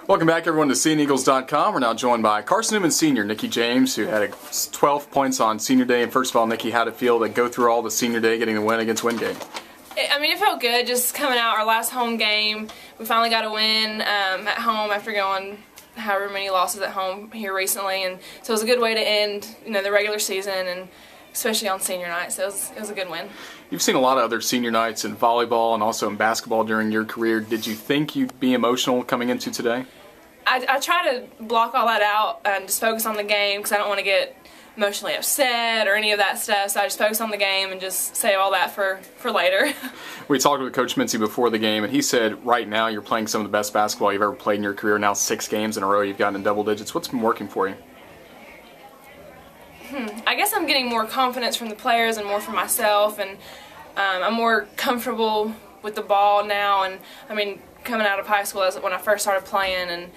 Welcome back, everyone, to SeeingEagles.com. We're now joined by Carson-Newman Senior, Nikki James, who had 12 points on Senior Day. And first of all, Nikki, how'd it feel to go through all the Senior Day, getting the win against Wingate? It felt good just coming out our last home game. We finally got a win at home after going however many losses at home here recently, and so it was a good way to end the regular season, and especially on senior night. So it was a good win. You've seen a lot of other senior nights in volleyball and also in basketball during your career. Did you think you'd be emotional coming into today? I try to block all that out and just focus on the game because I don't want to get emotionally upset or any of that stuff. So I just focus on the game and just save all that for later. We talked with Coach Mincy before the game, and he said right now you're playing some of the best basketball you've ever played in your career. Now 6 games in a row you've gotten in double digits. What's been working for you? I guess I'm getting more confidence from the players and more from myself, and I'm more comfortable with the ball now. And I mean, coming out of high school is when I first started playing, and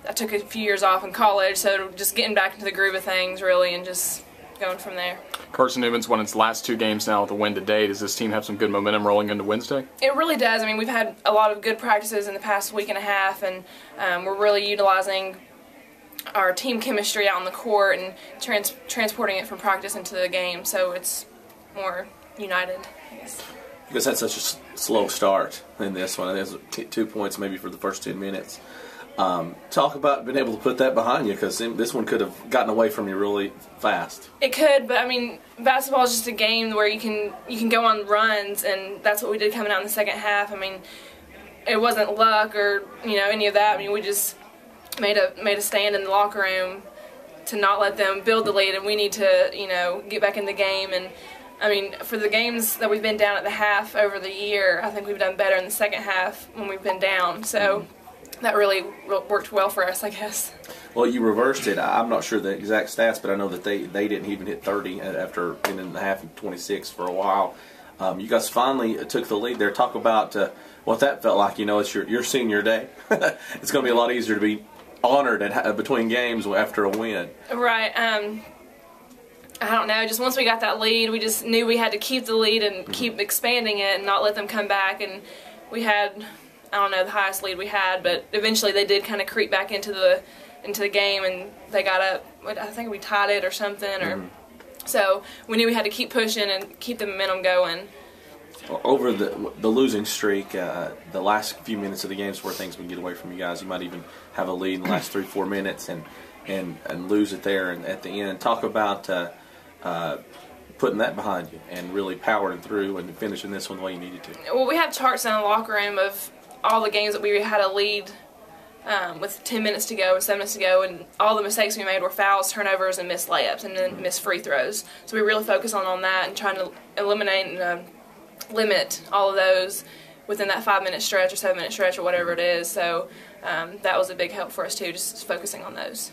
I took a few years off in college, so just getting back into the groove of things really and just going from there. Carson-Newman's won its last 2 games now with a win today. Does this team have some good momentum rolling into Wednesday? It really does. I mean, we've had a lot of good practices in the past week and a half, and we're really utilizing our team chemistry out on the court and transporting it from practice into the game, so it's more united, I guess. Because that's such a slow start in this one. There's 2 points maybe for the first 10 minutes. Talk about being able to put that behind you, because this one could have gotten away from you really fast. It could, but I mean, basketball is just a game where you can go on runs, and that's what we did coming out in the second half. I mean, it wasn't luck or any of that. I mean, we just made a stand in the locker room to not let them build the lead, and we need to get back in the game. And I mean, for the games that we've been down at the half over the year, I think we've done better in the second half when we've been down. So that really worked well for us, I guess. Well, you reversed it. I'm not sure the exact stats, but I know that they didn't even hit 30 after being in the half and 26 for a while. You guys finally took the lead there. Talk about what that felt like. It's your senior day. It's going to be a lot easier to be honored between games after a win. Right. I don't know. Just once we got that lead, we just knew we had to keep the lead and keep expanding it and not let them come back. And we had, I don't know, the highest lead we had, but eventually they did kind of creep back into the game, and they got up. I think we tied it or something, or so we knew we had to keep pushing and keep the momentum going. Over the losing streak, the last few minutes of the games where things would get away from you guys. You might even have a lead in the last 3-4 minutes and lose it there and at the end. Talk about putting that behind you and really powering through and finishing this one the way you needed to. Well, we have charts in the locker room of all the games that we had a lead with 10 minutes to go and 7 minutes to go, and all the mistakes we made were fouls, turnovers, and missed layups, and then missed free throws. So we really focus on that and trying to eliminate and limit all of those within that 5-minute stretch or 7-minute stretch or whatever it is. So that was a big help for us too, just focusing on those.